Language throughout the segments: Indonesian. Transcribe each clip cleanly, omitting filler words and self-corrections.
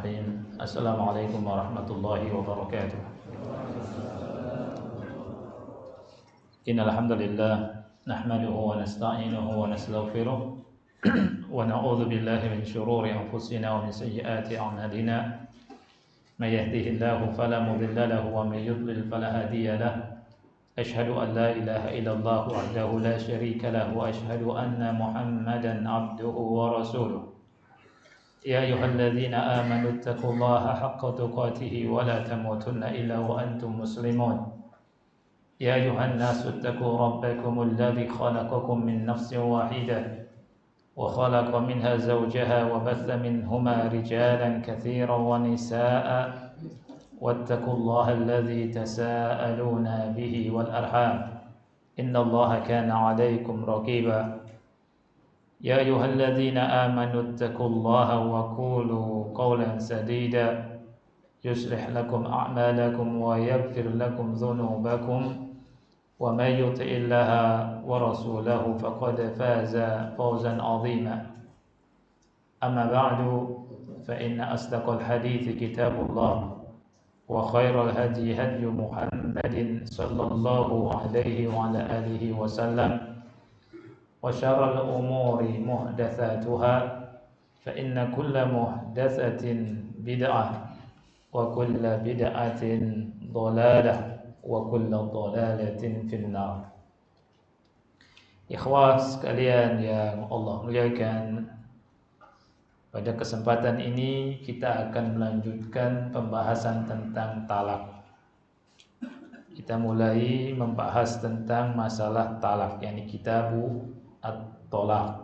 Bismillahirrahmanirrahim. Assalamualaikum warahmatullahi wabarakatuh. Innal hamdalillah nahmaduhu wa nasta'inuhu wa nastaghfiruh wa na'udzu billahi min shururi anfusina wa min sayyiati a'malina. May yahdihillahu fala mudilla lahu wa may yudlil fala hadiya lahu. Ashhadu an la ilaha illallah wahdahu la syarika lahu wa ashhadu anna Muhammadan 'abduhu wa rasuluh. يا أيها الذين آمنوا اتقوا الله حق تقاته ولا تموتن إلا وأنتم مسلمون يا أيها الناس اتقوا ربكم الذي خلقكم من نفس واحدة وخلق منها زوجها وبث منهما رجالا كثيرا ونساء واتقوا الله الذي تساءلون به والأرحام إن الله كان عليكم رقيبا يا أيها الذين آمنوا اتقوا الله وقولوا قولا سديدا يصلح لكم أعمالكم ويغفر لكم ذنوبكم ومن يطع الله ورسوله فقد فاز فوزا عظيما أما بعد فإن أصدق الحديث كتاب الله وخير الهدي هدي محمد صلى الله عليه وعلى آله وسلم وشر الأمور محدثاتها فإن كل محدثة بدعة وكل بدعة ضلالة وكل ضلالة في النار. Ikhwah sekalian yang Allah muliakan, pada kesempatan ini kita akan melanjutkan pembahasan tentang talak. Kita mulai membahas tentang masalah talak, yakni kitabu at-talaq.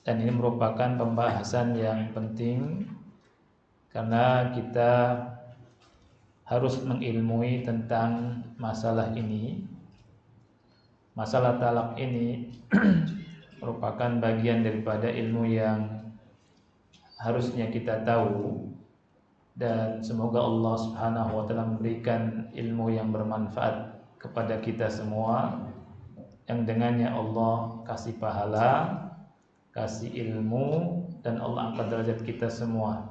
Dan ini merupakan pembahasan yang penting karena kita harus mengilmui tentang masalah ini. Masalah talak ini merupakan bagian daripada ilmu yang harusnya kita tahu, dan semoga Allah Subhanahu wa taala memberikan ilmu yang bermanfaat kepada kita semua, yang dengannya Allah kasih pahala, kasih ilmu, dan Allah angkat derajat kita semua.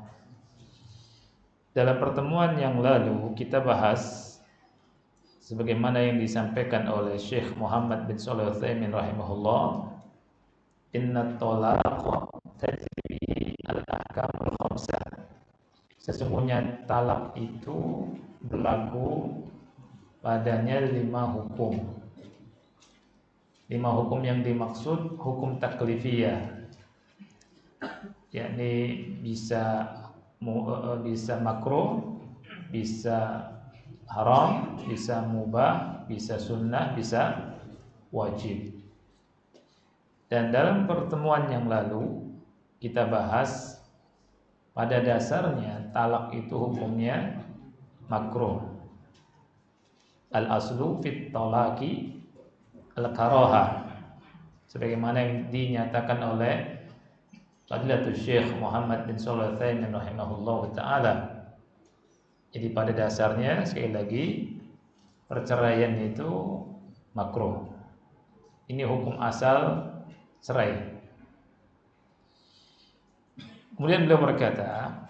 Dalam pertemuan yang lalu kita bahas sebagaimana yang disampaikan oleh Syekh Muhammad bin Shalih Al-Utsaimin rahimahullah, inna talaqa tajri al-ahkamul khamsah. Sesungguhnya talak itu berlaku padanya 5 hukum. 5 hukum yang dimaksud hukum taklifiyah, yakni bisa makruh, bisa haram, bisa mubah, bisa sunnah, bisa wajib. Dan dalam pertemuan yang lalu kita bahas pada dasarnya talak itu hukumnya makruh. Al-aslu fit talaqi al-karahah, sebagaimana yang dinyatakan oleh Fadilatul Syekh Muhammad bin Shalih Al-Utsaimin rahimahullah ta'ala. Jadi pada dasarnya sekali lagi perceraian itu makruh. Ini hukum asal cerai. Kemudian beliau berkata,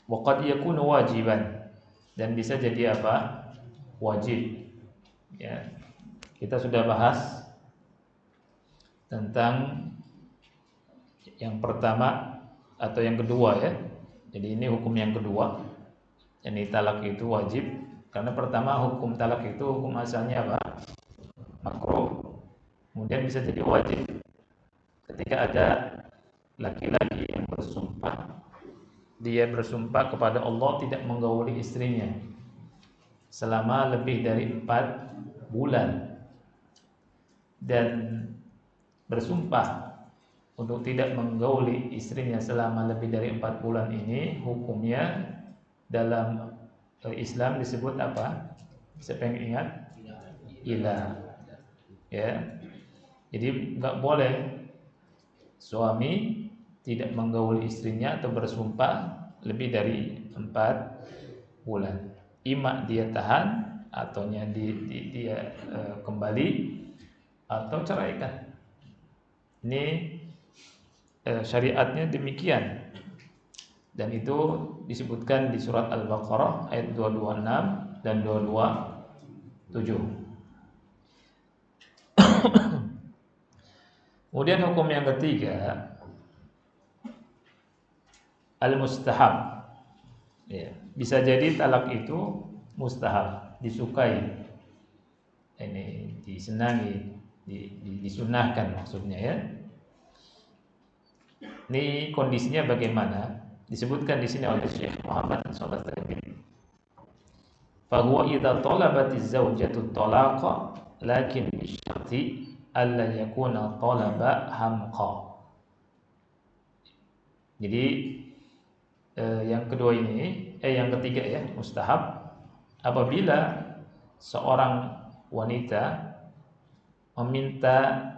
wa qad yakunu wajiban, dan bisa jadi apa? Wajib. Ya. Kita sudah bahas tentang yang pertama atau yang kedua ya. Jadi ini hukum yang kedua. Jadi talak itu wajib, karena pertama hukum talak itu hukum asalnya apa? Makruh. Kemudian bisa jadi wajib ketika ada laki-laki yang bersumpah, dia bersumpah kepada Allah tidak menggauli istrinya selama lebih dari 4 bulan, dan bersumpah untuk tidak menggauli istrinya selama lebih dari 4 bulan ini hukumnya dalam Islam disebut apa? Siapa yang ingat? Ila. Ya. Jadi enggak boleh suami tidak menggauli istrinya atau bersumpah lebih dari 4 bulan. Ima dia tahan, atau dia kembali, atau ceraikan. Ini syariatnya demikian. Dan itu disebutkan di surat Al-Baqarah ayat 226 dan 227. Kemudian hukum yang ketiga, al-mustahab. Ya, bisa jadi talak itu mustahab, disukai. Ini disenangi, disunahkan maksudnya ya. Ini kondisinya bagaimana? Disebutkan di sini oleh Syekh Muhammad sallallahu alaihi wasallam. Fa huwa idza talabatiz zawjatu talaqa lakin bi syarti alla yakuna talaba hamqa. Jadi yang kedua ini, yang ketiga ya, mustahab apabila seorang wanita meminta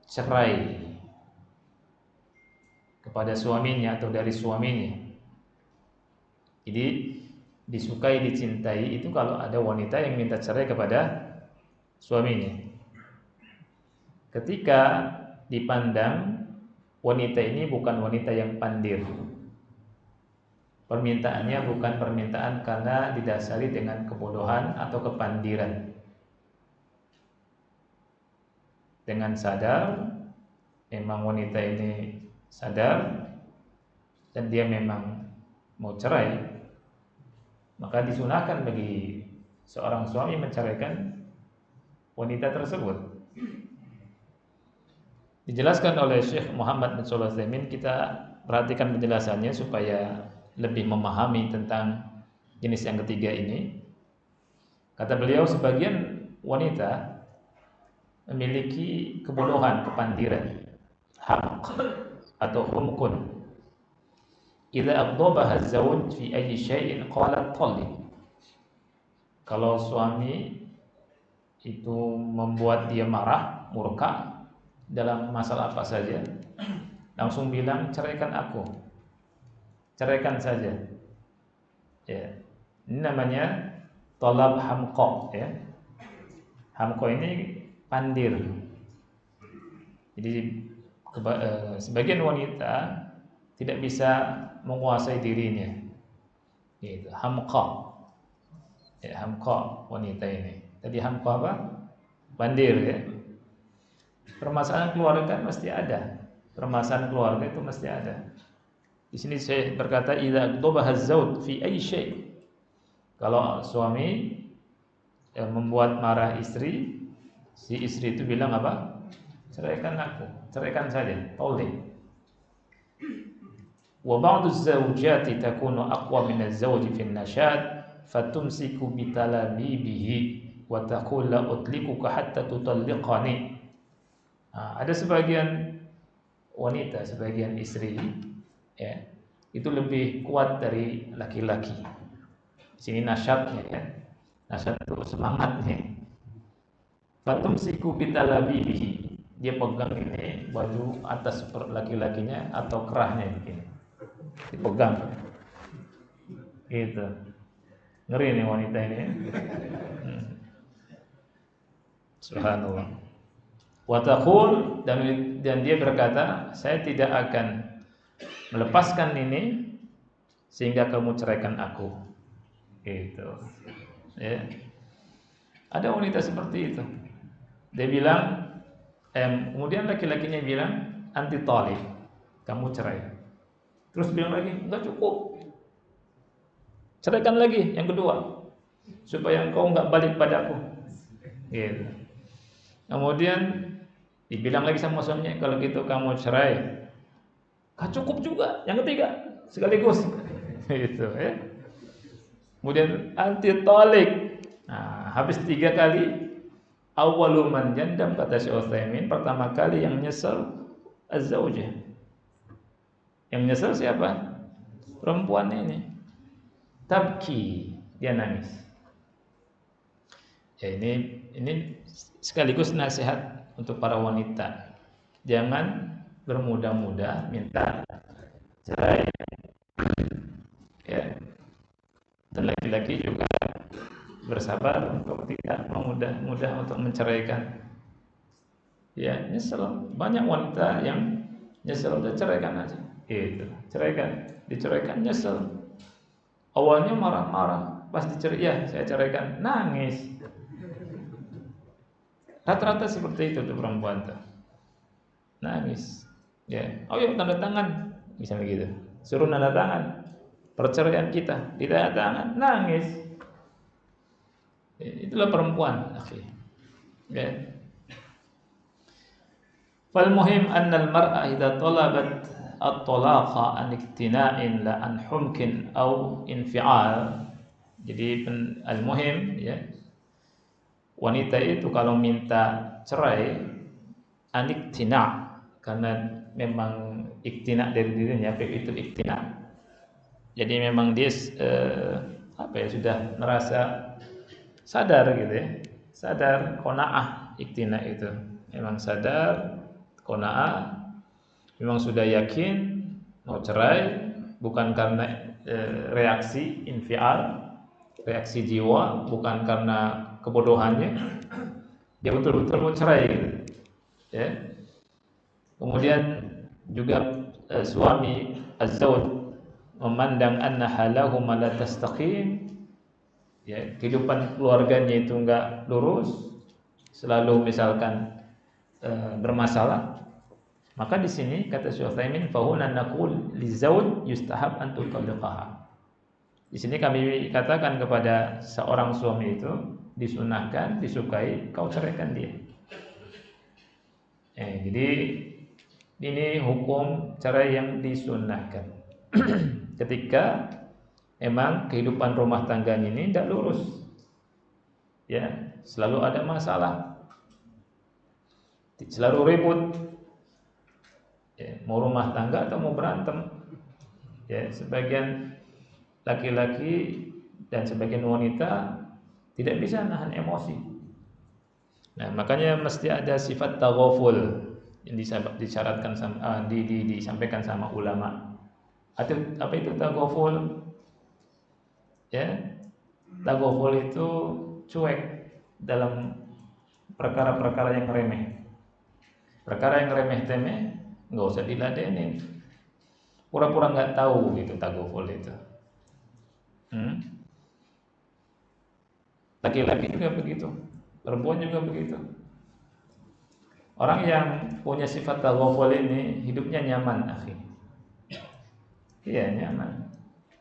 cerai kepada suaminya atau dari suaminya. Jadi disukai, dicintai itu kalau ada wanita yang minta cerai kepada suaminya. Ketika dipandang wanita ini bukan wanita yang pandir, permintaannya bukan permintaan karena didasari dengan kebodohan atau kepandiran. Dengan sadar, memang wanita ini sadar dan dia memang mau cerai, maka disunahkan bagi seorang suami menceraikan wanita tersebut. Dijelaskan oleh Syekh Muhammad bin Shalih Al-Utsaimin, kita perhatikan penjelasannya supaya lebih memahami tentang jenis yang ketiga ini. Kata beliau, sebagian wanita memiliki kebodohan, kepandiran, hamq atau humqun. Idza aghdhabaha az-zawj fi ayyi syai'in qalat talliq. Kalau suami itu membuat dia marah, murka dalam masalah apa saja, langsung bilang ceraikan aku, ceraikan saja. Ya, ini namanya talab hamqa ya. Hamqa ini pandir. Jadi sebagian wanita tidak bisa menguasai dirinya. Gitu, hamqa. Ya, hamqa wanita ini. Tadi hamqa apa? Pandir ya. Permasalahan keluarga kan mesti ada. Permasalahan keluarga itu mesti ada. Di sini saya berkata idza dhabaha az-zawj fi ayyi syai'. Kalau suami membuat marah istri, si istri itu bilang apa? Ceraikan aku, ceraikan saja, tolak. Wa ba'du az-zawjati takunu aqwa min az-zawji fi an-nashad fatumsiku bi talabihi wa taqul la utlikuka hatta tutalliqani. Ada sebagian wanita, sebagian istri ya, itu lebih kuat dari laki-laki. Di sini nasyadnya ya. Nasyad itu semangatnya. Fatumsiku bi talabihi. Dia pegang ini baju atas laki-lakinya atau kerahnya begini. Dipegang. Gitu. Ngeri nih wanita ini. Subhanallah. Wa taqul, dan dia berkata, saya tidak akan melepaskan ini sehingga kamu ceraikan aku. Gitu. Ya. Ada wanita seperti itu. Dia bilang, kemudian laki-lakinya bilang anti talib, kamu cerai. Terus bilang lagi, enggak cukup, ceraikan lagi yang kedua supaya engkau enggak balik padaku. Gitu. Kemudian dibilang lagi sama suaminya, kalau gitu kamu cerai. Enggak cukup juga, yang ketiga sekaligus. Gitu ya. Kemudian anti talib. Nah, habis 3 kali, awwalu man jandam, kata Syekh Utsaimin, pertama kali yang nyesel az-zaujah. Yang nyesel siapa? Perempuan ini. Tabki, dia nangis. Ya, ini sekaligus nasihat untuk para wanita. Jangan bermudah-mudah minta cerai. Ya. Dan laki-laki juga bersabar untuk tidak mudah untuk menceraikan. Ya, nyesel. Banyak wanita yang nyesel, udah ceraikan aja. Itu, ceraikan. Diceraikan nyesel. Awalnya marah-marah, pas dicerai, ya saya ceraikan, nangis. Rata-rata seperti itu tuh perempuan tuh. Nangis. Ya, oh yuk tanda tangan, misalnya gitu. Suruh tanda tangan perceraian kita, ditanda tangan, nangis. Ya, itulah perempuan, akhi. Ya. Fal muhim anna al-mar'a idza talabat at-talaqa an iktina'in la an humkin au infial. Jadi al-muhim ya, wanita itu kalau minta cerai aniktina, karena memang iktina dari dirinya, itu iktina. Jadi memang dia sudah merasa sadar gitu ya, sadar qanaah. Iktina itu memang sadar qanaah, memang sudah yakin mau cerai, bukan karena reaksi infial, reaksi jiwa, bukan karena kebodohannya, dia betul-betul mau cerai gitu. Ya. Kemudian juga suami az-zawj memandang anna halahum la tastaqim, ya, kehidupan keluarganya itu enggak lurus, selalu misalkan bermasalah. Maka di sini kata Syekh Utsaimin, fa huna naqul lizawj yustahab an tutalliqaha. Di sini kami katakan kepada seorang suami itu disunahkan, disukai kau ceraikan dia. Jadi ini hukum cerai yang disunahkan. Ketika emang kehidupan rumah tangga ini tidak lurus, ya, selalu ada masalah, selalu ribut, ya, mau rumah tangga atau mau berantem, ya, sebagian laki-laki dan sebagian wanita tidak bisa nahan emosi. Nah, makanya mesti ada sifat taghaful yang disyaratkan disampaikan sama ulama. Apa itu taghaful? Ya, taghaful itu cuek dalam perkara-perkara yang remeh. Perkara yang remeh-temeh nggak usah diladenin. Pura-pura nggak tahu gitu taghaful itu. Laki-laki juga begitu, perempuan juga begitu. Orang yang punya sifat taghaful ini hidupnya nyaman, akhi. Iya, nyaman.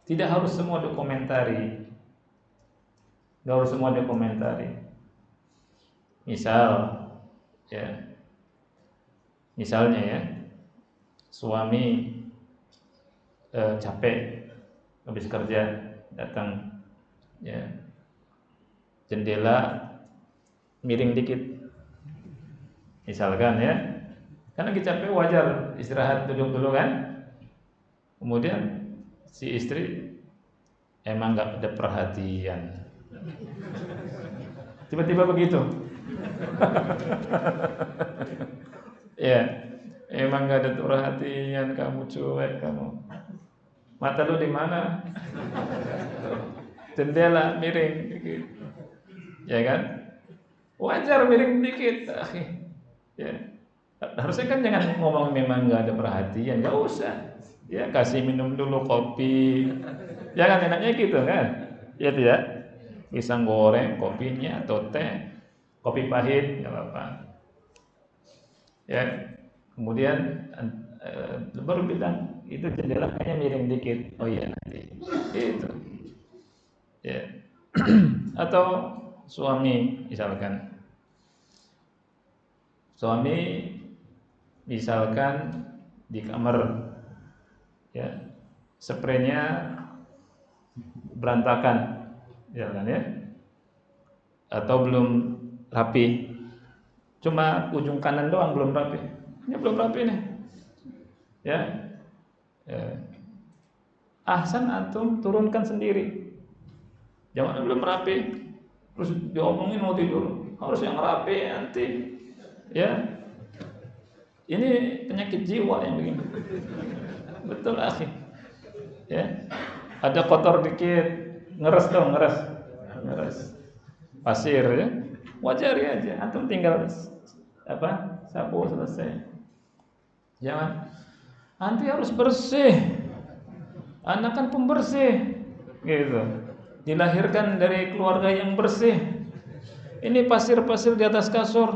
Tidak harus semua dokumentari. Tidak harus semua dokumentari. Misalnya ya, suami capek habis kerja, datang, ya, jendela miring dikit, misalkan ya, karena kita capek wajar istirahat duduk dulu kan. Kemudian si istri emang nggak ada perhatian, tiba-tiba begitu. Ya, emang nggak ada perhatian, kamu cuek, kamu mata lu di mana? Jendela miring dikit, ya kan? Wajar miring dikit, ya. Harusnya kan jangan ngomong memang nggak ada perhatian, nggak usah. Ya, kasih minum dulu kopi, ya kan, enaknya gitu kan? Ya tidak, pisang goreng, kopinya atau teh, kopi pahit nggak apa-apa. Ya, kemudian baru bilang itu jendela kayaknya miring dikit. Oh iya nanti itu, ya. Atau suami misalkan di kamar, ya, spraynya berantakan, ya kan ya, atau belum rapi, cuma ujung kanan doang belum rapi. Ini belum rapi nih, ya. Ahsan antum turunkan sendiri, jangan belum rapi terus diomongin mau tidur, harus yang rapi nanti, ya. Ini penyakit jiwa yang begini, betul akhi, ya. Ada kotor dikit, ngeres pasir, ya, wajar ya aja, antum tinggal sapu selesai. Jangan Anti harus bersih. Anak kan pembersih, gitu. Dilahirkan dari keluarga yang bersih. Ini pasir-pasir di atas kasur,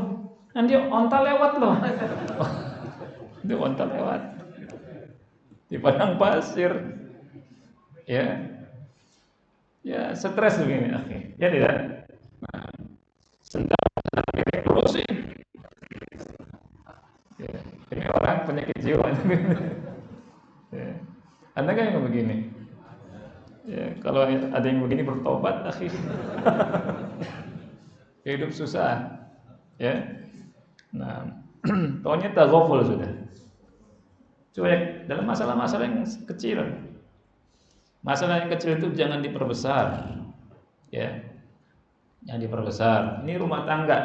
nanti onta lewat loh. Itu onta lewat di padang pasir, ya, ya stres begini, ya tidak. Nah, sendal bersih. Ya, ini orang penyakit jiwa. Ya. Anda kan yang begini. Ya, kalau ada yang begini bertobat, hidup susah, ya. Nah, pokoknya taghaful sudah. Cuek dalam masalah-masalah yang kecil. Masalah yang kecil itu jangan diperbesar, ya. Jangan diperbesar. Ini rumah tangga,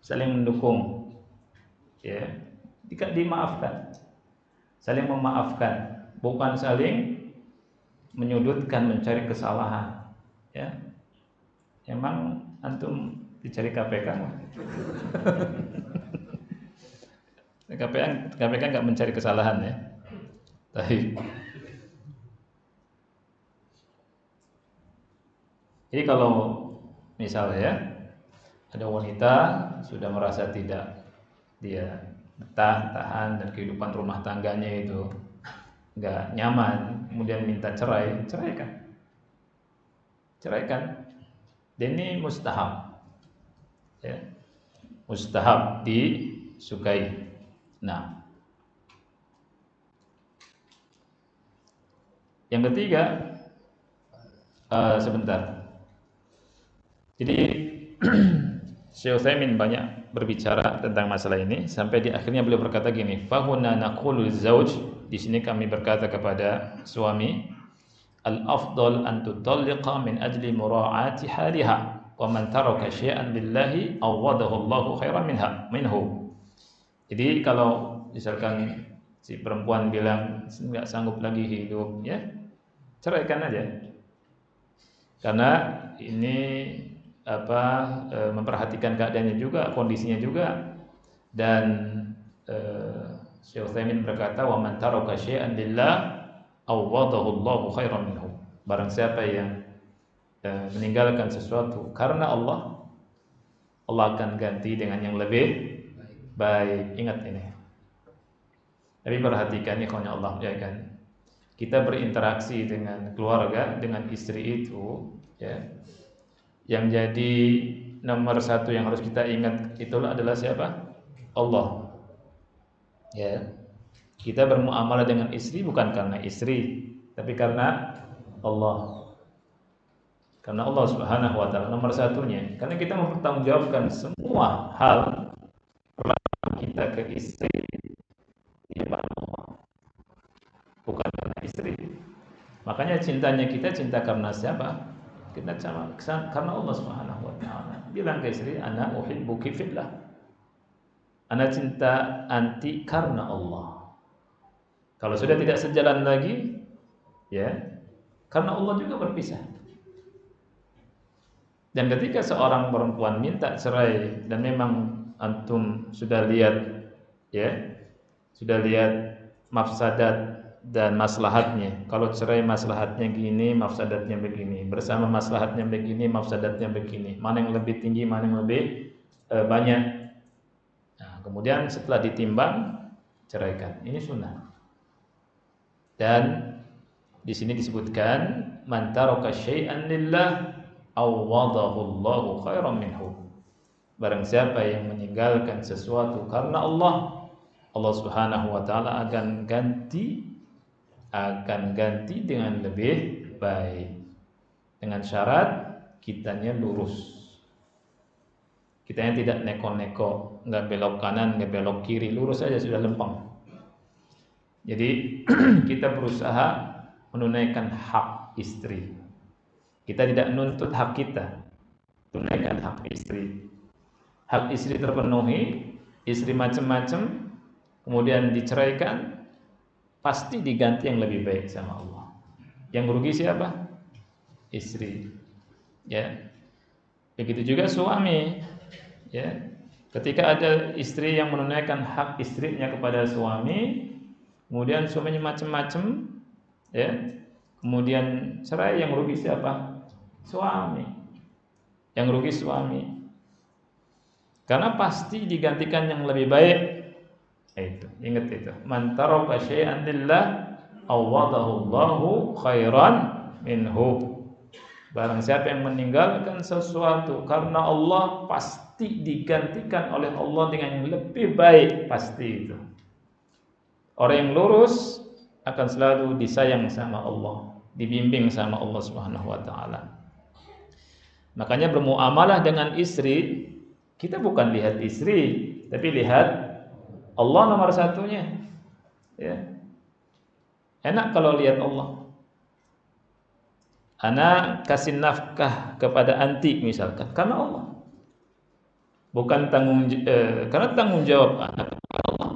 saling mendukung, ya. Dimaafkan, saling memaafkan, bukan saling menyudutkan, mencari kesalahan, ya. Emang antum dicari KPK? KPK nggak mencari kesalahan, ya. Tapi jadi kalau misalnya, ya, ada wanita sudah merasa tidak dia tahan dan kehidupan rumah tangganya itu nggak nyaman, kemudian minta cerai, ceraikan. Dan ini mustahab, ya, mustahab disukai. Nah, yang ketiga, sebentar. Jadi Syekh Utsaimin banyak berbicara tentang masalah ini sampai di akhirnya beliau berkata gini, "Fahuna naqulu zauj", di sini kami berkata kepada suami, "Al-afdal an tutalliqa min ajli mura'ati haliha, wa man taraka syai'an lillahi awadahu Allahu khairan minhu." Jadi kalau misalkan si perempuan bilang enggak sanggup lagi hidup, ya, ceraikan aja. Karena ini memperhatikan keadaannya juga, kondisinya juga. Dan Syekh Utsaimin berkata, "Wa man taraka syai'an lillah awadahu Allahu khairan minhu." Barang siapa yang meninggalkan sesuatu karena Allah, Allah akan ganti dengan yang lebih baik. Ingat ini. Tapi perhatikan, ikhwanya Allah, ya kan. Kita berinteraksi dengan keluarga, dengan istri itu, ya. Yang jadi nomor satu yang harus kita ingat itulah adalah siapa? Allah. Ya. Kita bermuamalah dengan istri bukan karena istri, tapi karena Allah. Karena Allah Subhanahu wa taala nomor satunya. Karena kita mempertanggungjawabkan semua hal kita ke istri di depan Allah, bukan karena istri. Makanya cintanya kita cinta karena siapa? Kita karena Allah Subhanahu wa taala. Bilang ke istri, "Ana uhibbuki fillah." Ana cinta anti karena Allah. Kalau sudah tidak sejalan lagi, ya, karena Allah juga berpisah. Dan ketika seorang perempuan minta cerai dan memang antum sudah lihat, ya, sudah lihat mafsadat dan maslahatnya. Kalau cerai maslahatnya gini, mafsadatnya begini. Bersama maslahatnya begini, mafsadatnya begini. Mana yang lebih tinggi, mana yang lebih banyak. Nah, kemudian setelah ditimbang, ceraikan. Ini sunnah. Dan di sini disebutkan, "Man taraka syai'an lillah awadahu Allahu khairan minhu." Barang siapa yang meninggalkan sesuatu karena Allah, Allah Subhanahu wa taala akan ganti dengan lebih baik. Dengan syarat kitanya lurus. Kitanya tidak neko-neko, enggak belok kanan, enggak belok kiri, lurus saja sudah lempeng. Jadi kita berusaha menunaikan hak istri. Kita tidak nuntut hak kita, tunaikan hak istri. Hak istri terpenuhi, istri macam-macam, kemudian diceraikan, pasti diganti yang lebih baik sama Allah. Yang rugi siapa? Istri. Ya. Begitu juga suami. Ya. Ketika ada istri yang menunaikan hak istrinya kepada suami, kemudian suaminya macam-macam, ya, kemudian cerai, yang rugi siapa? Suami. Yang rugi suami. Karena pasti digantikan yang lebih baik. Itu, ingat itu. Man taraka syai'an lillah awadahu Allahu khairan minhu. Barang siapa yang meninggalkan sesuatu karena Allah, pasti digantikan oleh Allah dengan yang lebih baik, pasti itu. Orang yang lurus akan selalu disayang sama Allah, dibimbing sama Allah Subhanahu wa taala. Makanya bermuamalah dengan istri, kita bukan lihat istri, tapi lihat Allah nomor satunya. Ya. Enak kalau lihat Allah. Anak kasih nafkah kepada anti misalkan karena Allah. Bukan karena tanggung jawab anak kepada Allah.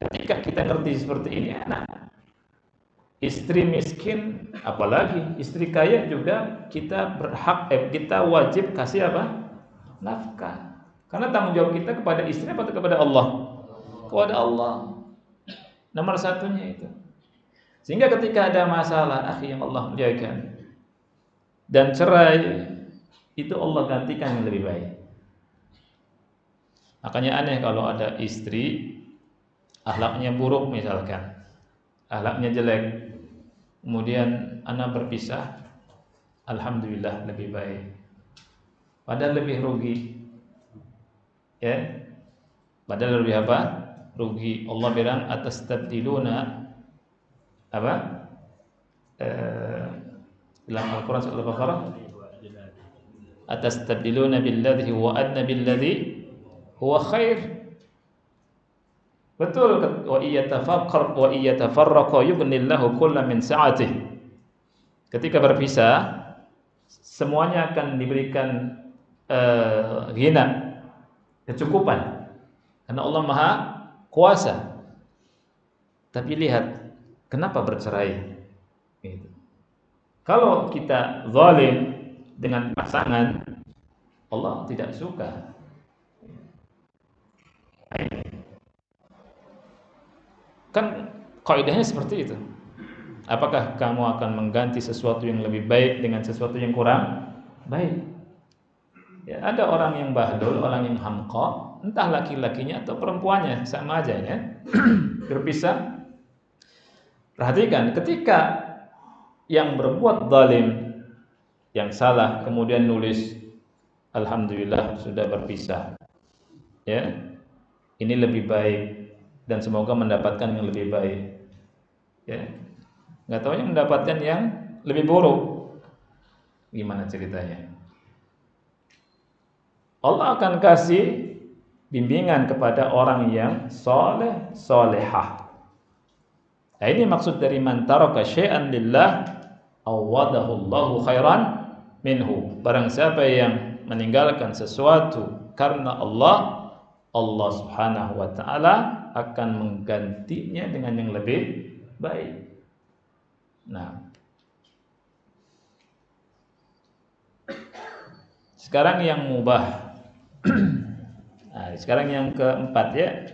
Ketika kita ngerti seperti ini, anak istri miskin, apalagi istri kaya juga kita berhak, kita wajib kasih apa? Nafkah. Karena tanggung jawab kita kepada istri atau kepada Allah? Kepada Allah. Nomor satunya itu. Sehingga ketika ada masalah, akhi yang Allah muliakan, dan cerai, itu Allah gantikan yang lebih baik. Makanya aneh kalau ada istri akhlaknya buruk misalkan, akhlaknya jelek, kemudian anak berpisah, alhamdulillah lebih baik. Padahal lebih rugi, ya. Padahal lebih apa? Rugi. Allah bilang atastabdiluna apa? Dalam Al-Quran surah Al-Baqarah, atastabdiluna billadhi huwa adna billadhi huwa khair. Betul. Wa iyatafarraqa yughnillahu kullam min sa'atihi. Ketika berpisah, semuanya akan diberikan ghina, kecukupan, karena Allah Maha Kuasa. Tapi lihat, kenapa bercerai? Gitu. Kalau kita zalim dengan pasangan, Allah tidak suka. Kan kaidahnya seperti itu. Apakah kamu akan mengganti sesuatu yang lebih baik dengan sesuatu yang kurang baik? Ya, ada orang yang bahdul, orang yang hamqa, entah laki-lakinya atau perempuannya, sama aja ya. Berpisah. Perhatikan, ketika yang berbuat zalim, yang salah, kemudian nulis alhamdulillah sudah berpisah, ya, ini lebih baik dan semoga mendapatkan yang lebih baik, ya, nggak taunya mendapatkan yang lebih buruk. Gimana ceritanya? Allah akan kasih bimbingan kepada orang yang soleh, solehah. Nah, ini maksud dari man taraka syai'an lillah awadahu Allahu khairan minhu. Barang siapa yang meninggalkan sesuatu karena Allah, Allah Subhanahu wa taala akan menggantinya dengan yang lebih baik. Nah, sekarang yang mubah. Nah, sekarang yang keempat ya.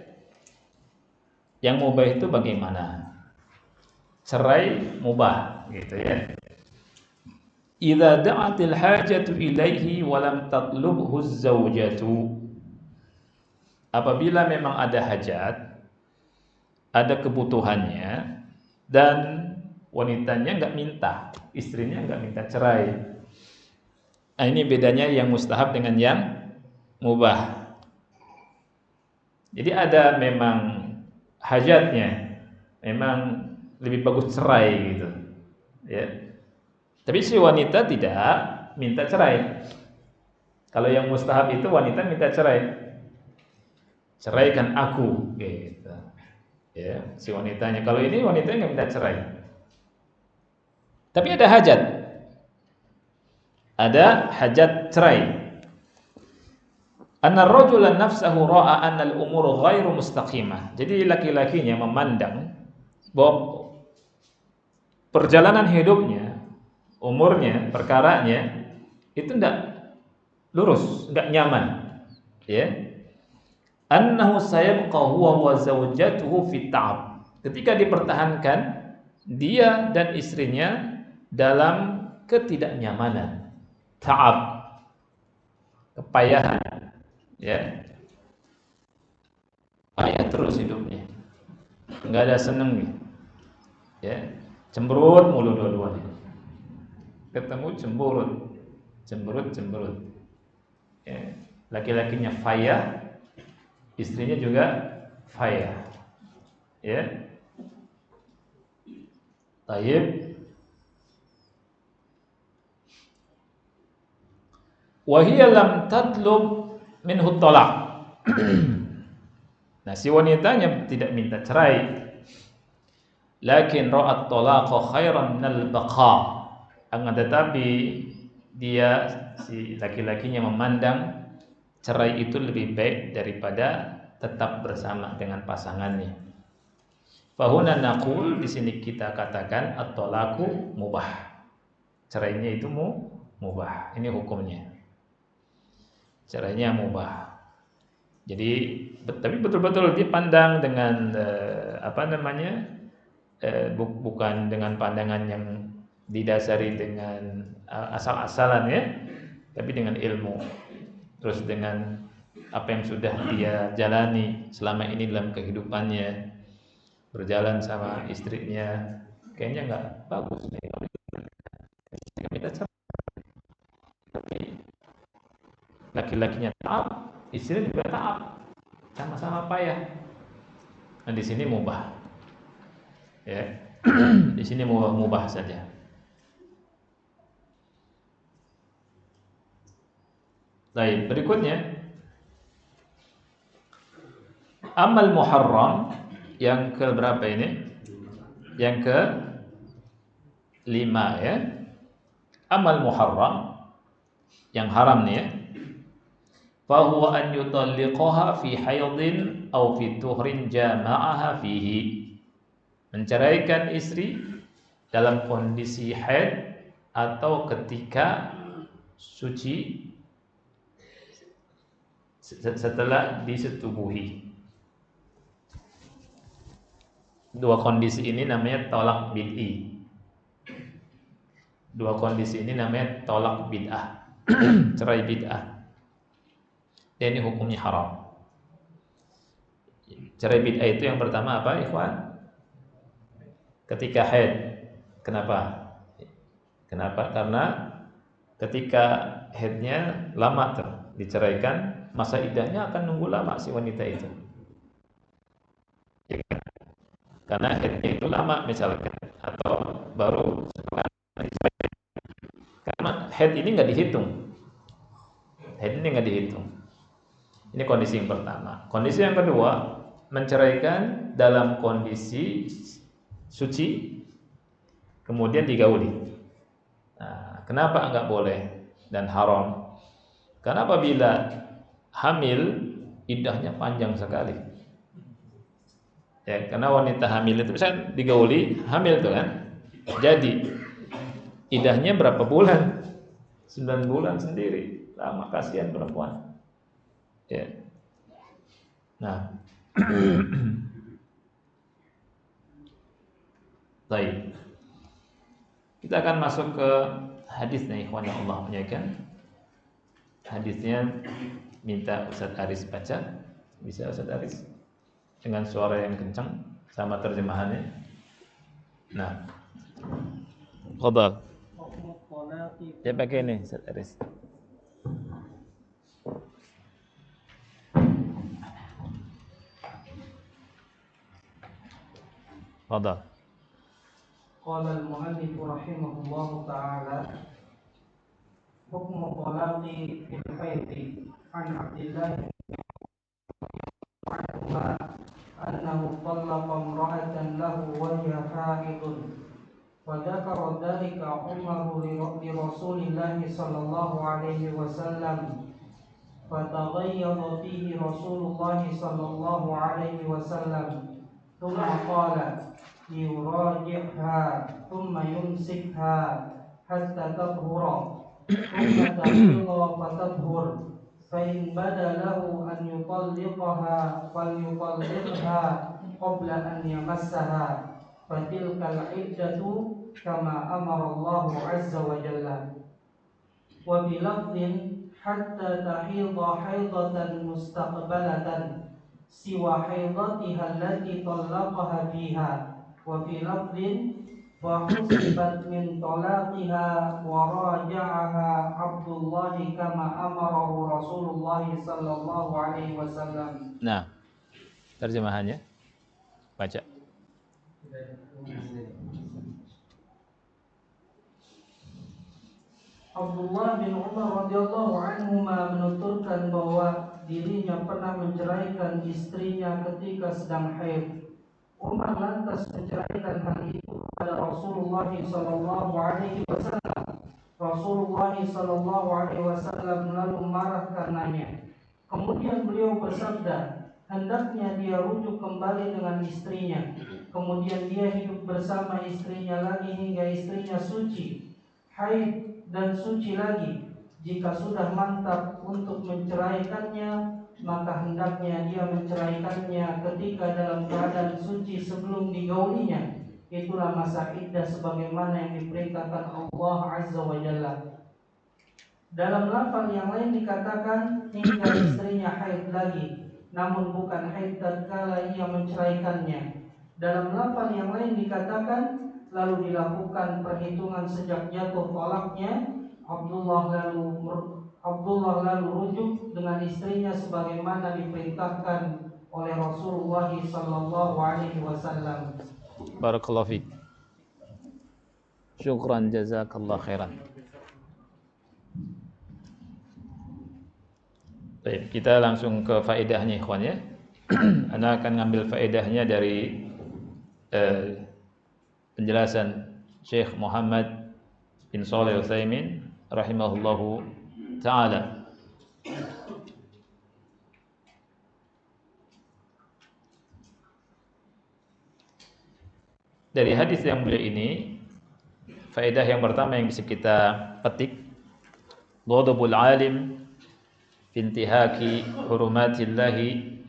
Yang mubah itu bagaimana? Cerai mubah gitu ya. Idza da'atil hajatu ilaihi wa lam tatlubhu az-zawjatu. Apabila memang ada hajat, ada kebutuhannya, dan wanitanya enggak minta, istrinya enggak minta cerai. Nah, ini bedanya yang mustahab dengan yang mubah. Jadi ada memang hajatnya, memang lebih bagus cerai gitu, ya. Tapi si wanita tidak minta cerai. Kalau yang mustahab itu wanita minta cerai, ceraikan aku, gitu. Ya, si wanitanya. Kalau ini wanitanya nggak minta cerai. Tapi ada hajat cerai. Anna rajulan nafsahu ra'a anna al-umur ghairu mustaqimah. Jadi laki-lakinya memandang bahwa perjalanan hidupnya, umurnya, perkaranya itu enggak lurus, enggak nyaman, ya. Annahu sayabqa huwa wa zawjatuhu fi ta'ab. ketika dipertahankan dia dan istrinya dalam ketidaknyamanan, ta'ab, kepayahan, ya, payah terus hidupnya, nggak ada senengnya, ya, cemberut mulu dua-duanya, ketemu cemberut, ya. Laki-lakinya fayah, istrinya juga fayah, ya. Taib. Wahia lam tatlub minhu talaq. Nah, si wanitanya tidak minta cerai, lakin ra'at talaqa khairan minal baqa. Akan tetapi dia, si laki-lakinya, memandang cerai itu lebih baik daripada tetap bersama dengan pasangannya. Fahuna naqul, di sini kita katakan at-talaqu mubah. Cerainya itu mubah. Ini hukumnya. Cerainya mubah. Jadi tapi betul-betul dipandang dengan bukan dengan pandangan yang didasari dengan asal-asalan, ya, tapi dengan ilmu. Terus dengan apa yang sudah dia jalani selama ini dalam kehidupannya, berjalan sama istrinya, kayaknya nggak bagus nih kalau kita cerai. Tapi laki-lakinya taat, istri juga taat, sama-sama payah. Nah, di sini mubah, ya. Di sini mubah saja. Baik, berikutnya amal muharram, yang ke berapa ini? Yang ke 5, ya. Amal muharram, yang haram nih, ya. Fahuwa an yutalliqaha fi haydin aw fi tuhrin jama'aha fihi. Menceraikan istri dalam kondisi haid atau ketika suci setelah disetubuhi. Dua kondisi ini namanya tolak bid'i. Dua kondisi ini namanya tolak bid'ah. Cerai bid'ah. Dan ini hukumnya haram. Cerai bid'ah itu yang pertama apa, ikhwan? Ketika haid. Kenapa? Karena ketika haidnya lama tuh diceraikan, masa iddahnya akan nunggu lama si wanita itu, ya kan? Karena haidnya itu lama misalkan, atau baru sebulan diceraikan. Karena haid ini nggak dihitung. Ini kondisi yang pertama. Kondisi yang kedua, menceraikan dalam kondisi suci kemudian digauli. Nah, kenapa enggak boleh dan haram? Karena apabila hamil, iddahnya panjang sekali. Ya, karena wanita hamil itu bisa digauli hamil tuh kan. Jadi iddahnya berapa bulan? 9 bulan sendiri. Lama, kasihan perempuan. Ya. Nah. Baik. Kita akan masuk ke hadisnya, ikhwan yang Allah muliakan. Hadisnya minta Ustaz Aris baca. Bisa Ustaz Aris? Dengan suara yang kencang sama terjemahannya. Nah. Fadhal. Ya pakai ini Ustaz Aris. Fadhal. Qala al-mu'allif rahimahullahu ta'ala hukmu talaqi fil haidi an Abdillah annahu talaqa imra'atan lahu wa hiya haidun wa dzakara dzalika Umar li Rasulillah sallallahu alaihi wasallam fataghayyadha fihi Rasulullah sallallahu alaihi wasallam thumma qala يراجعها ثم يمسكها حتى تطهر ثم تحيض فتطهر فإن بدا له أن يطلقها فليطلقها قبل أن يمسها فتلك العدة كما أمر الله عز وجل. وفي لفظ حتى تحيض حيضة مستقبلة سوى حيضتها التي طلقها فيها. وفي لفظ فحسبت من طلاقها وراجعها عبد الله كما أمره رسول الله صلى الله عليه وسلم. Nah, terjemahannya baca. Abdullah bin Umar radhiyallahu anhuma menuturkan bahwa dirinya pernah menceraikan istrinya ketika sedang haid. Umar lantas menceraikan hal itu kepada Rasulullah sallallahu alaihi wasallam. Rasulullah sallallahu alaihi wasallam lalu marah karenanya. Kemudian beliau bersabda, hendaknya dia rujuk kembali dengan istrinya. Kemudian dia hidup bersama istrinya lagi hingga istrinya suci, haid dan suci lagi. Jika sudah mantap untuk menceraikannya, maka hendaknya dia menceraikannya ketika dalam keadaan suci sebelum digaulinya. Itulah masa iddah sebagaimana yang diperintahkan Allah Azza wa Jalla. Dalam lafal yang lain dikatakan hingga istrinya haid lagi, namun bukan haid tatkala ia menceraikannya. Dalam lafal yang lain dikatakan lalu dilakukan perhitungan sejak jatuh talaknya. Abdullah lalu rujuk dengan istrinya sebagaimana diperintahkan oleh Rasulullah sallallahu alaihi wasallam. Barakallahu fiik. Syukran jazakallah khairan. Baik, kita langsung ke faedahnya ikhwan ya. Ana akan ngambil faedahnya dari penjelasan Syekh Muhammad bin Shalih Al-Utsaimin rahimahullahu taala. Dari hadis yang mulia ini, faedah yang pertama yang bisa kita petik, ghadabul alim fi intihaki hurumatillahi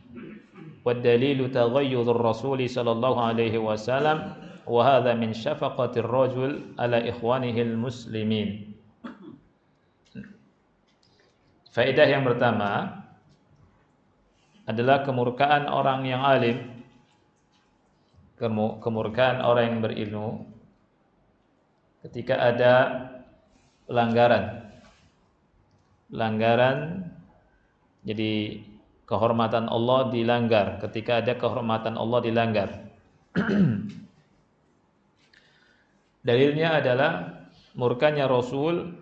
wa dalilu taghayyudur rasul sallallahu alaihi wasallam wa hadha min syafaqatir rajul ala ikhwanihil muslimin. Faedah yang pertama adalah kemurkaan orang yang alim, kemurkaan orang yang berilmu ketika ada pelanggaran, jadi kehormatan Allah dilanggar, ketika ada kehormatan Allah dilanggar. Dalilnya adalah murkanya Rasul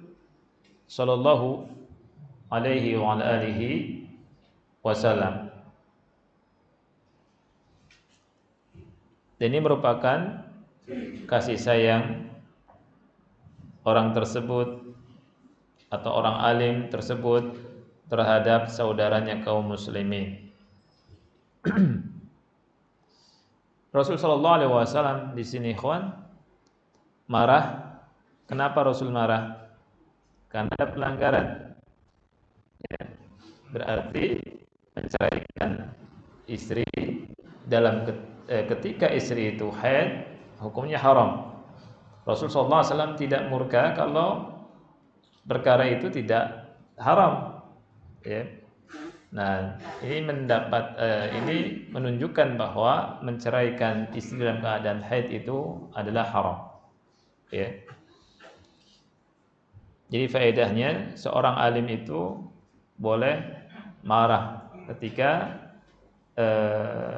sallallahu alaihi wa alihi wasallam. Dan ini merupakan kasih sayang orang tersebut atau orang alim tersebut terhadap saudaranya kaum muslimin. Rasul sallallahu alaihi wasallam di sini ikhwan marah. Kenapa Rasul marah? Karena ada pelanggaran. Ya, berarti menceraikan istri dalam ketika istri itu haid, hukumnya haram. Rasul sallallahu alaihi wasallam tidak murka kalau perkara itu tidak haram. Ya. Nah, ini ini menunjukkan bahwa menceraikan istri dalam keadaan haid itu adalah haram. Ya. Jadi faedahnya seorang alim itu boleh marah ketika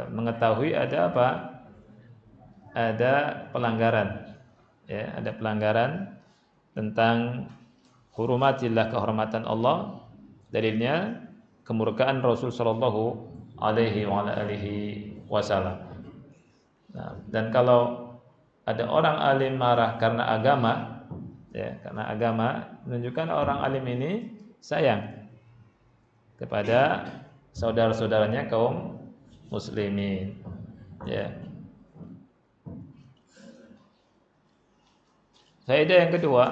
mengetahui ada apa? Ada pelanggaran. Ya, ada pelanggaran tentang hurumatillah, kehormatan Allah. Dalilnya kemurkaan Rasul sallallahu alaihi wa alihi wasallam. Nah, dan kalau ada orang alim marah karena agama, ya, karena agama menunjukkan orang alim ini sayang kepada saudara-saudaranya kaum muslimin. Ya. Faedah yang kedua,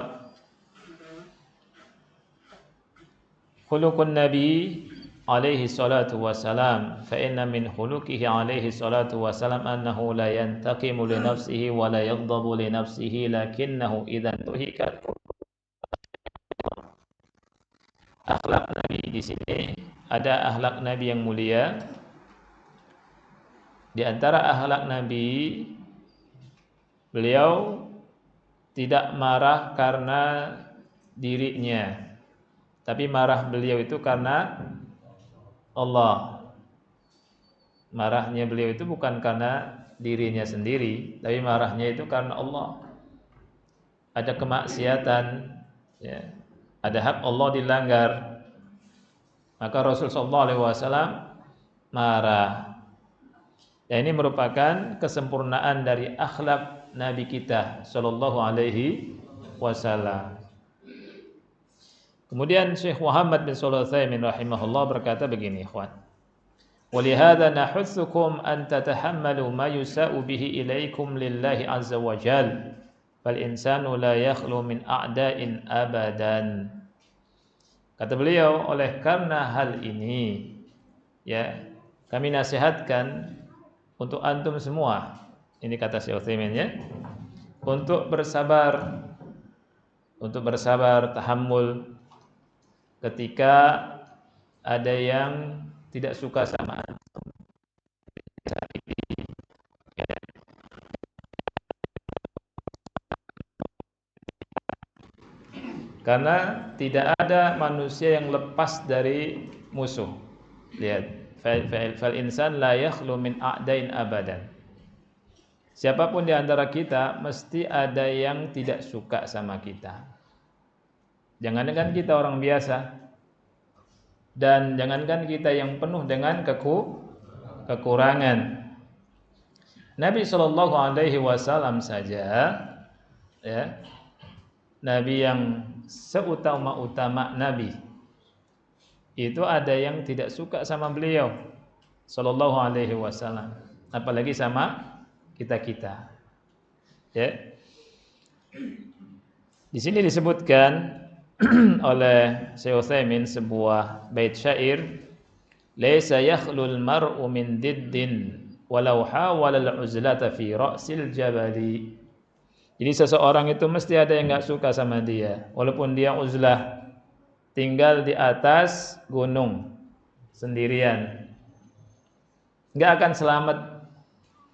khuluqun Nabi alaihi salatu wassalam, fa inna min khuluqihi alaihi salatu wassalam annahu la yantaqimu li nafsihi wa la yaghdabu li nafsihi, lakinnahu idzan tuhikat. Akhlak Nabi di sini ada akhlak Nabi yang mulia. Di antara akhlak Nabi, beliau tidak marah karena dirinya, tapi marah beliau itu karena Allah. Marahnya beliau itu bukan karena dirinya sendiri, tapi marahnya itu karena Allah. Ada kemaksiatan, ya, ada hak Allah dilanggar, maka Rasulullah SAW marah. Dan ini merupakan kesempurnaan dari akhlak Nabi kita Sallallahu Alaihi Wasallam. Kemudian Syekh Muhammad bin Shalih Al-Utsaimin rahimahullah berkata begini, ikhwan. Walihada nahutsukum an tatahammalu ma yusa'u bihi ilaikum lillahi azza wa jal. Fal insanu la yakhlu min a'da'in abadan. Kata beliau, oleh karena hal ini, ya, kami nasihatkan untuk antum semua, ini kata Syekh Utsaimin, ya, untuk bersabar, tahammul ketika ada yang tidak suka sama antum. Karena tidak ada manusia yang lepas dari musuh. Lihat, fal insan la yakhlu min a'dain abadan. Siapapun di antara kita mesti ada yang tidak suka sama kita. Jangankan kita orang biasa, dan jangankan kita yang penuh dengan kekurangan. Nabi Shallallahu Alaihi Wasallam saja, ya, Nabi yang seutama-utama Nabi, itu ada yang tidak suka sama beliau Shallallahu Alaihi Wasallam, apalagi sama kita. Ya. Di sini disebutkan oleh Syekh Utsaimin sebuah bait syair, laisa yakhlul mar'u min diddin walau hawala al-uzlata fi ra'sil jabali. Jadi seseorang itu mesti ada yang enggak suka sama dia, walaupun dia uzlah, tinggal di atas gunung sendirian, enggak akan selamat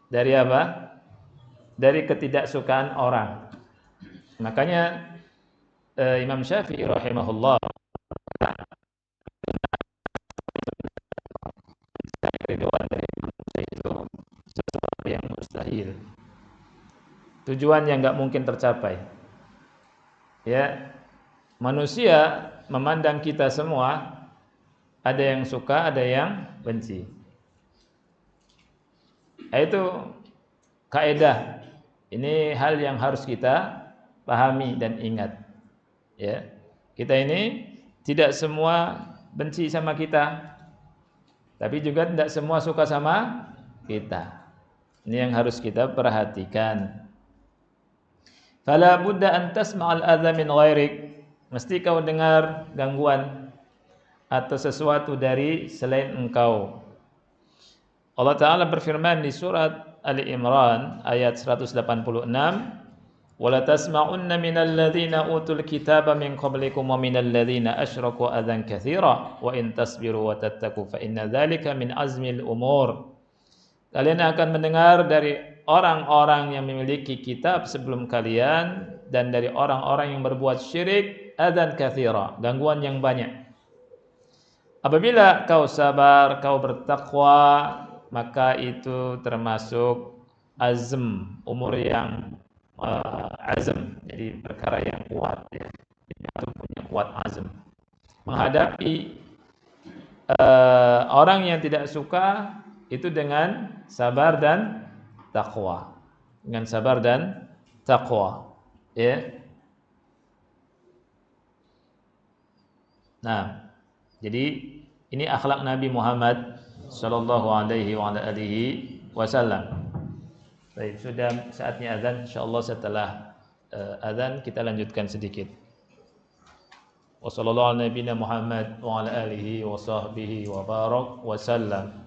dari apa? Dari ketidaksukaan orang. Makanya Imam Syafi'i rahimahullah keridhaan dari manusia itu sesuatu yang mustahil, tujuan yang enggak mungkin tercapai. Ya, manusia memandang kita semua, ada yang suka, ada yang benci. Itu kaidah. Ini hal yang harus kita pahami dan ingat. Ya, kita ini tidak semua benci sama kita, tapi juga tidak semua suka sama kita. Ini yang harus kita perhatikan. Fala budda an tasma'al adza min ghairik. Mesti kau dengar gangguan atau sesuatu dari selain engkau. Allah Ta'ala berfirman di surat Ali Imran ayat 186, wala tasma'unna minal ladzina utul kitaba min qablikum wa minal ladzina asyraku adzan katsira wa in tasbiru wa tattaqu fa inna dzalika min azmil umur. Kalian akan mendengar dari orang-orang yang memiliki kitab sebelum kalian dan dari orang-orang yang berbuat syirik adzan katsira, gangguan yang banyak. Apabila kau sabar, kau bertakwa, maka itu termasuk azm, umur yang azm, jadi perkara yang kuat, ya. Itu punya kuat azm menghadapi orang yang tidak suka itu dengan sabar dan takwa, ya. Nah, jadi ini akhlak Nabi Muhammad sallallahu alaihi wa alihi wasallam. Baik, sudah saatnya azan. Insyaallah setelah azan kita lanjutkan sedikit. Wa sallallahu ala nabiyina Muhammad wa ala alihi wa sahbihi wa barak wa sallam.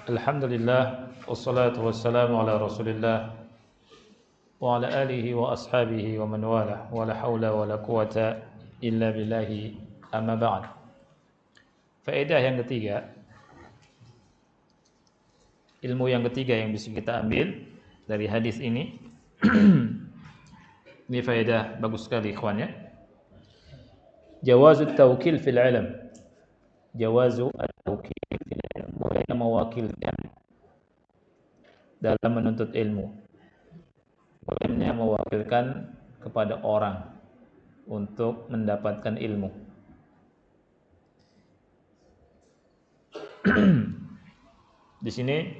Alhamdulillah wassalatu wassalamu ala Rasulillah wa ala alihi wa ashabihi wa man wala wa la haula wa la quwata illa billahi amma ba'd. Faedah yang ketiga, ilmu yang ketiga yang bisa kita ambil dari hadis ini Ini faedah bagus sekali ikhwan ya. Jawazut tawkil fil ilm. Jawazu at-tawkil fil ilm. Bolehnya mewakilkan dalam menuntut ilmu. Bolehnya mewakilkan kepada orang untuk mendapatkan ilmu. Di sini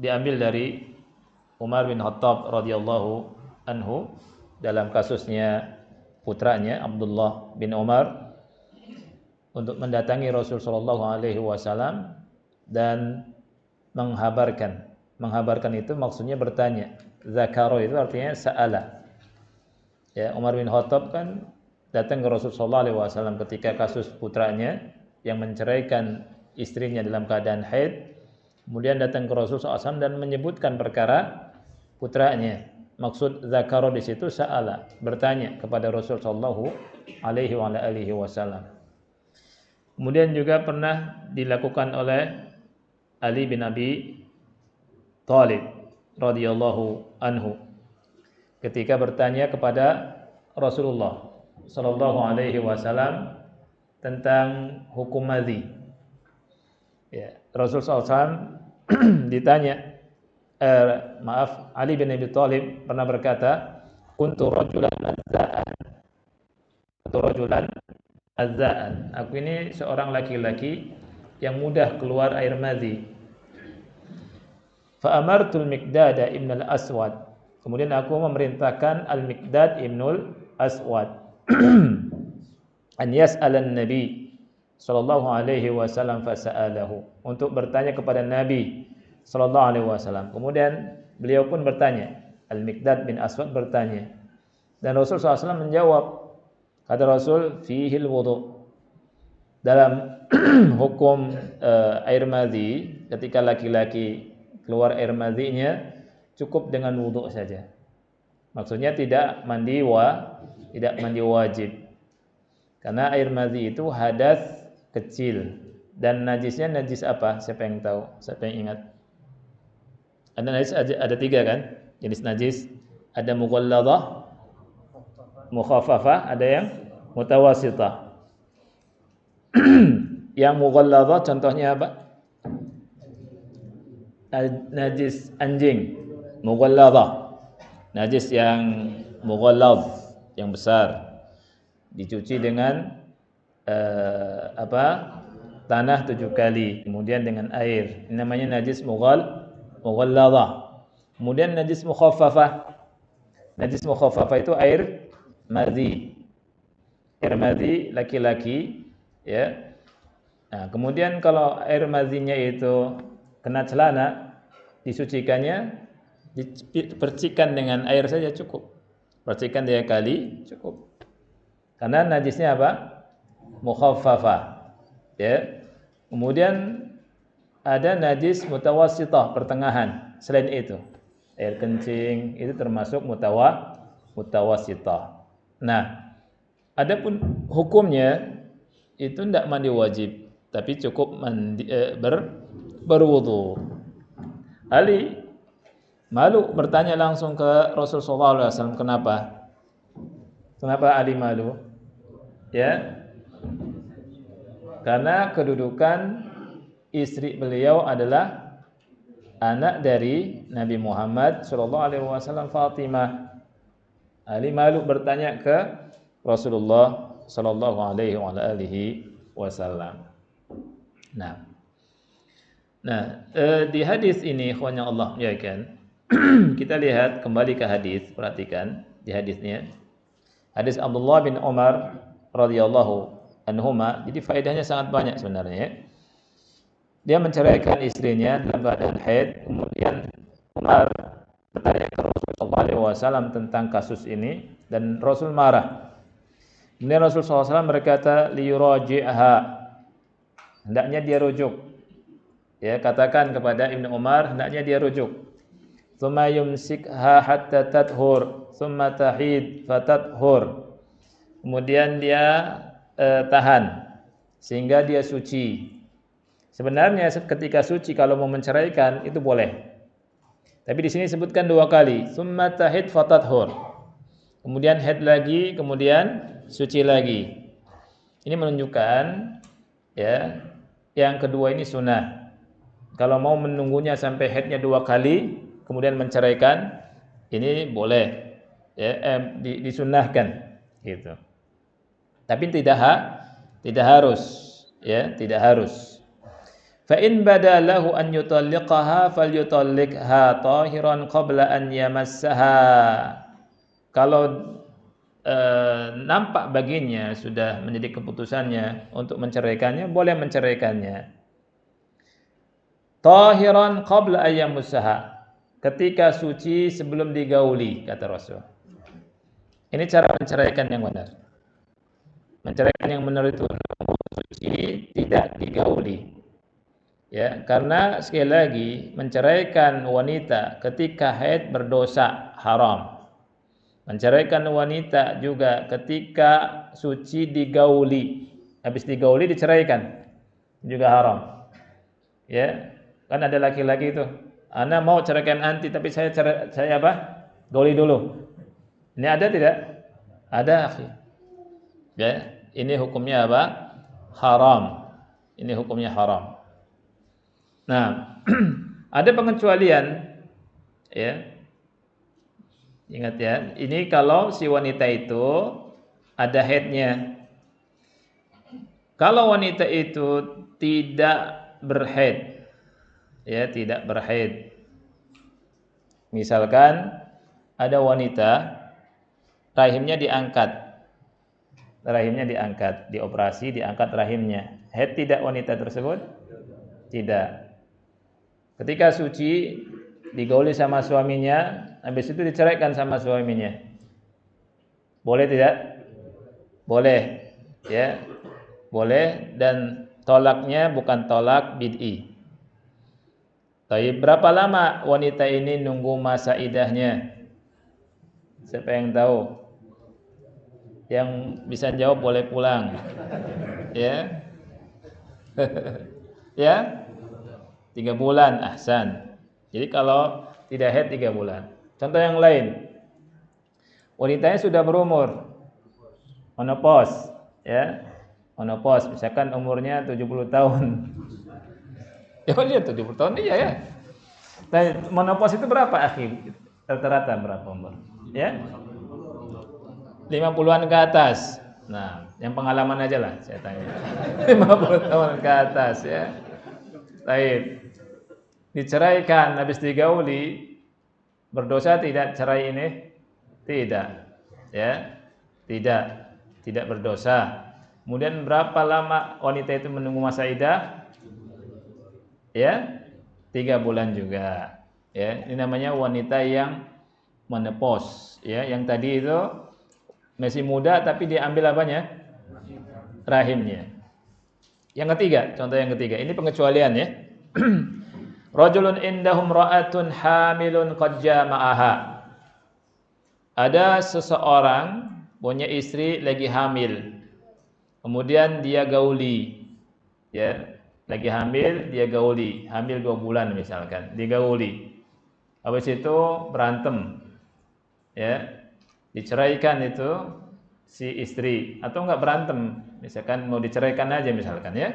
diambil dari Umar bin Khattab radhiyallahu anhu dalam kasusnya putranya Abdullah bin Umar untuk mendatangi Rasul sallallahu alaihi wasallam dan menghabarkan. Menghabarkan itu maksudnya bertanya. Zakaro itu artinya sa'ala. Ya, Umar bin Khattab kan datang ke Rasul sallallahu alaihi wasallam ketika kasus putranya yang menceraikan istrinya dalam keadaan haid. Kemudian datang ke Rasul SAW dan menyebutkan perkara putranya. Maksud zakaro di situ sa'ala, bertanya kepada Rasul sallallahu alaihi wasallam. Kemudian juga pernah dilakukan oleh Ali bin Abi Thalib radhiyallahu anhu ketika bertanya kepada Rasulullah sallallahu alaihi wasallam tentang hukum madhi. Ya, Rasul SAW ditanya, Ali bin Abi Thalib pernah berkata, kuntu rajulan azza'an. Aku ini seorang laki-laki yang mudah keluar air madhi. Fa amartul Miqdad ibn al-Aswad. Kemudian aku memerintahkan Al-Miqdad ibn al-Aswad an yas'alan Nabi sallallahu alaihi wasallam fasa'alahu, untuk bertanya kepada Nabi sallallahu alaihi wasallam. Kemudian beliau pun bertanya, Al-Miqdad bin Aswad bertanya, dan Rasul SAW menjawab. Kata Rasul, fihil wudu, dalam hukum air madhi, ketika laki-laki keluar air madhinya cukup dengan wudu saja. Maksudnya tidak mandi wajib. Karena air madhi itu hadas kecil, dan najisnya najis apa? Siapa yang tahu? Siapa yang ingat? Ada najis ada 3 kan? Jenis najis. Ada mughalladah, mukhaffafah, ada yang mutawasitah. Yang mughalladah contohnya apa? Najis anjing, mughalladah. Najis yang mughallad, yang besar, dicuci dengan tanah 7 kali, kemudian dengan air. Ini namanya najis mughalladah. Kemudian najis mukhaffafah. Najis mukhaffafah itu air madhi. Air madhi laki-laki, ya. Nah, kemudian kalau air madhinya itu kena celana, disucikannya dipercikan dengan air saja cukup. Percikan 3 kali cukup. Karena najisnya apa? Mukhaffafah. Ya. Kemudian ada najis mutawassithah, pertengahan. Selain itu, air kencing itu termasuk mutawassithah. Nah, adapun hukumnya itu tidak mandi wajib, tapi cukup berwudu. Ali malu bertanya langsung ke Rasulullah SAW, kenapa? Kenapa Ali malu? Ya, karena kedudukan istri beliau adalah anak dari Nabi Muhammad SAW, Fatimah. Ali malu bertanya ke Rasulullah SAW. Nah, di hadis ini, ikhwanya Allah ya kan, kita lihat kembali ke hadis, perhatikan di hadisnya. Hadis Abdullah bin Umar radhiyallahu anhuma. Jadi faedahnya sangat banyak sebenarnya. Dia menceraikan istrinya dalam keadaan haid. Kemudian Umar bertanya ke Rasulullah SAW tentang kasus ini, dan Rasul marah. Kemudian Rasulullah SAW berkata, liyuraji'ha, hendaknya dia rujuk. Ya, katakan kepada Ibnu Umar, hendaknya dia rujuk. Tsumma yumsikha hatta tathur, tsumma tahid fatathur. Kemudian dia tahan sehingga dia suci. Sebenarnya ketika suci kalau mau menceraikan itu boleh. Tapi di sini sebutkan 2 kali. Tsumma tahid fatathur. Kemudian haid lagi, kemudian suci lagi. Ini menunjukkan ya, yang kedua ini sunnah. Kalau mau menunggunya sampai haidnya 2 kali, kemudian menceraikan, ini boleh, ya, disunnahkan, gitu. Tapi tidak harus, ya, tidak harus. Fa in badalahu an yutalliqaha falyutalliqha tahiran qabla an yamassaha. Kalau nampak baginya sudah menjadi keputusannya untuk menceraikannya, boleh menceraikannya. Tahiran qabla an yamassaha. Ketika suci sebelum digauli, kata Rasul. Ini cara menceraikan yang benar. Menceraikan yang benar itu suci, tidak digauli. Ya, karena sekali lagi menceraikan wanita ketika haid berdosa, haram. Menceraikan wanita juga ketika suci digauli. Habis digauli diceraikan, juga haram. Ya, kan ada laki-laki itu, ana mau ceraikan anti tapi saya apa? Gauli dulu. Ini ada tidak? Ada, akhi. Ya, ini hukumnya apa? Haram. Ini hukumnya haram. Nah, ada pengecualian, ya. Ingat ya, ini kalau si wanita itu ada haidnya. Kalau wanita itu tidak berhaid, ya, tidak berhaid. Misalkan ada wanita rahimnya diangkat, dioperasi, diangkat rahimnya. Haid tidak wanita tersebut? Tidak. Ketika suci digauli sama suaminya, habis itu diceraikan sama suaminya. Boleh tidak? Boleh. Ya. Boleh, dan tolaknya bukan tolak bid'i. Tapi berapa lama wanita ini nunggu masa idahnya? Siapa yang tahu? Yang bisa jawab boleh pulang. Ya. Ya. 3 bulan, ahsan. Jadi kalau tidak haid 3 bulan. Contoh yang lain. Wanitanya sudah berumur, menopause, ya. Menopause, misalkan umurnya 70 tahun. Ya dia 70 tahun iya ya. Nah, menopause itu berapa, akhi? Rata-rata berapa umur? Ya? 50-an ke atas. Nah, yang pengalaman aja lah saya tanya. 50 tahun ke atas, ya. Baik. Diceraikan habis digauli, berdosa tidak cerai ini? Tidak. Ya. Tidak berdosa. Kemudian berapa lama wanita itu menunggu masa iddah? Ya, 3 bulan juga. Ya, ini namanya wanita yang menopause. Ya, yang tadi itu masih muda tapi diambil apanya? Rahimnya. Yang ketiga, contoh yang ketiga, ini pengecualian ya. Rajulun indahum ra'atun hamilun qad jama'aha. Ada seseorang punya istri lagi hamil. Kemudian dia gauli. Ya, lagi hamil, dia gauli. Hamil 2 bulan misalkan, digauli. Habis itu berantem. Ya. Diceraikan itu si istri, atau enggak berantem, misalkan mau diceraikan aja misalkan ya.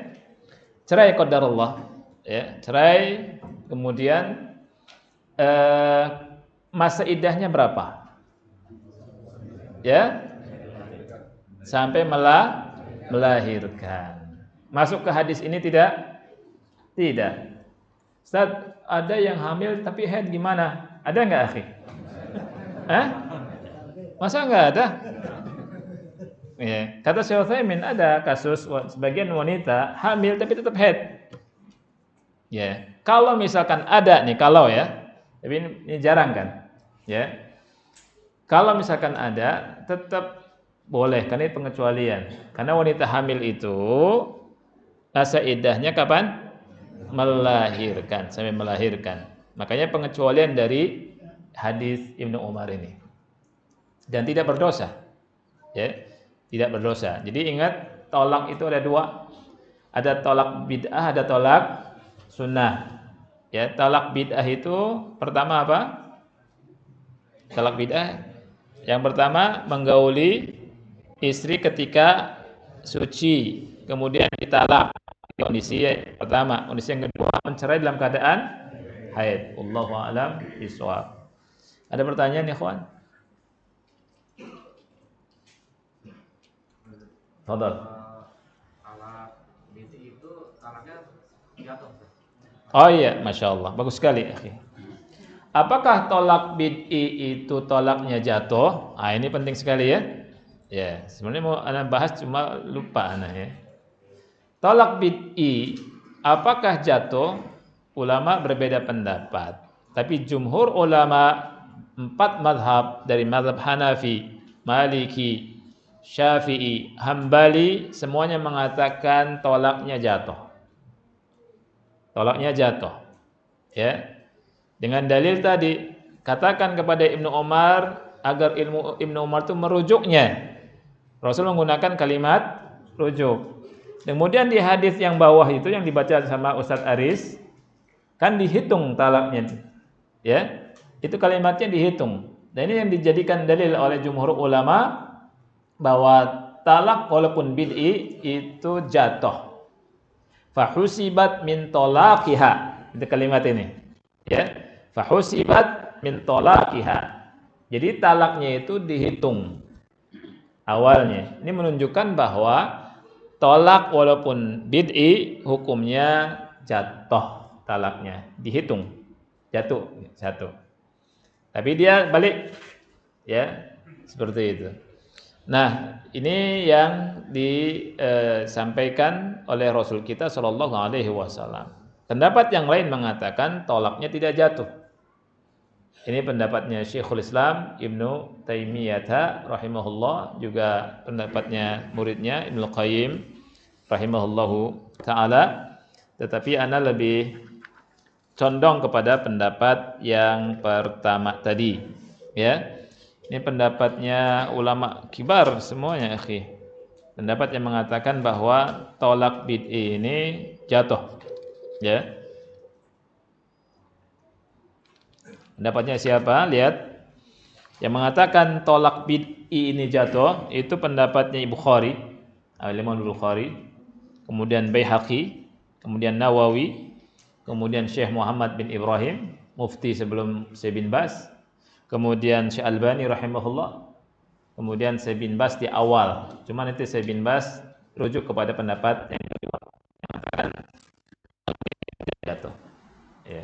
Cerai qadarullah, ya, cerai, kemudian masa iddahnya berapa? Ya. Sampai melahirkan. Masuk ke hadis ini tidak? Tidak. Ustaz, ada yang hamil tapi haid gimana? Ada enggak, akhi? Masa enggak ada? Ya, kata Syekh Utsaimin ada kasus sebagian wanita hamil tapi tetap haid. Ya, kalau misalkan ada nih, kalau ya, tapi ini jarang kan? Ya. Kalau misalkan ada, tetap boleh, karena ini pengecualian. Karena wanita hamil itu masa iddahnya kapan? Melahirkan, sampai melahirkan. Makanya pengecualian dari hadis Ibnu Umar ini. Dan tidak berdosa. Ya, tidak berdosa. Jadi ingat, tolak itu ada 2. Ada tolak bid'ah, ada tolak sunnah. Ya, talak bid'ah itu pertama apa? Talak bid'ah yang pertama menggauli istri ketika suci, kemudian ditalak. Kondisi pertama, kondisi yang kedua mencerai dalam keadaan haid. Wallahu a'lam bishawab. Ada pertanyaan ya, kawan? Fadhal. Talak bid'i itu talaknya jatuh. Oh iya, masya Allah, bagus sekali. Apakah tolak bid'i itu tolaknya jatuh? Ah, ini penting sekali ya. Ya, sebenarnya mau anak bahas cuma lupa anak ya. Tolak bid'i apakah jatuh? Ulama berbeda pendapat. Tapi jumhur ulama 4 mazhab dari mazhab Hanafi, Maliki, Syafi'i, Hambali semuanya mengatakan tolaknya jatuh. Tolaknya jatuh. Ya. Dengan dalil tadi, katakan kepada Ibnu Umar agar Ibnu Umar itu merujuknya. Rasul menggunakan kalimat rujuk. Kemudian di hadis yang bawah itu yang dibaca sama Ustadz Aris, kan dihitung talaknya. Ya. Itu kalimatnya dihitung. Dan ini yang dijadikan dalil oleh jumhur ulama bahwa talak walaupun bid'i itu jatuh. Fahusibat min talaqiha. Itu kalimat ini. Ya. Fahusibat min talaqiha. Jadi talaknya itu dihitung awalnya. Ini menunjukkan bahwa tolak walaupun bid'i hukumnya jatuh talaknya, dihitung. Jatuh, satu. Tapi dia balik. Ya, seperti itu. Nah, ini yang disampaikan oleh Rasul kita sallallahu alaihi wasallam. Pendapat yang lain mengatakan tolaknya tidak jatuh. Ini pendapatnya Syekhul Islam Ibnu Taimiyah rahimahullah, juga pendapatnya muridnya Ibnu Qayyim rahimahullahu taala. Tetapi ana lebih condong kepada pendapat yang pertama tadi, ya. Ini pendapatnya ulama kibar semuanya, akhi. Pendapat yang mengatakan bahwa tolak bid'i ini jatuh. Ya. Pendapatnya siapa? Lihat. Yang mengatakan tolak bid'i ini jatuh itu pendapatnya Bukhari, Imam Bukhari, kemudian Baihaqi, kemudian Nawawi, kemudian Syekh Muhammad bin Ibrahim, mufti sebelum Syekh bin Baz, kemudian Syekh Albani rahimahullah, kemudian Syekh bin Baz di awal. Cuman itu Syekh bin Baz rujuk kepada pendapat yang kedua yang mengatakan jatuh. Ya.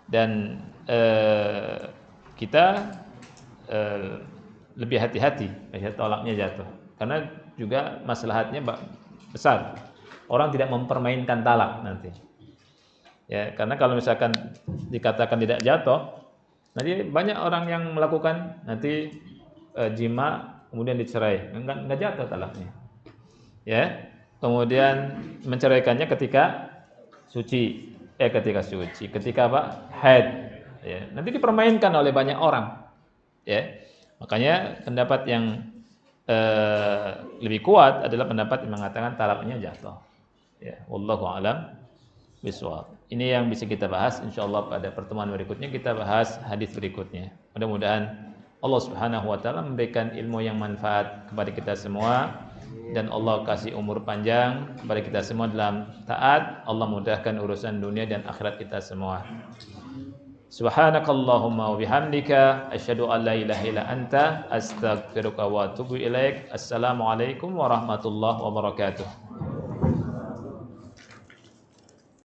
Dan kita lebih hati-hati tolaknya jatuh, karena juga maslahatnya besar. Orang tidak mempermainkan talak nanti. Ya, karena kalau misalkan dikatakan tidak jatuh, nanti banyak orang yang melakukan nanti jima kemudian dicerai, enggak jatuh talaknya. Ya, kemudian menceraikannya ketika suci, ketika apa? Haid. Ya, nanti dipermainkan oleh banyak orang. Ya, makanya pendapat yang lebih kuat adalah pendapat yang mengatakan talaknya jatuh. Ya, wallahu a'lam bishawab. Ini yang bisa kita bahas, insyaallah pada pertemuan berikutnya kita bahas hadis berikutnya. Mudah-mudahan Allah Subhanahu wa taala memberikan ilmu yang manfaat kepada kita semua, dan Allah kasih umur panjang kepada kita semua dalam taat. Allah mudahkan urusan dunia dan akhirat kita semua. Subhanakallahumma wa bihamdika asyhadu an la ilaha illa anta astaghfiruka wa atubu ilaik. Assalamualaikum warahmatullahi wabarakatuh.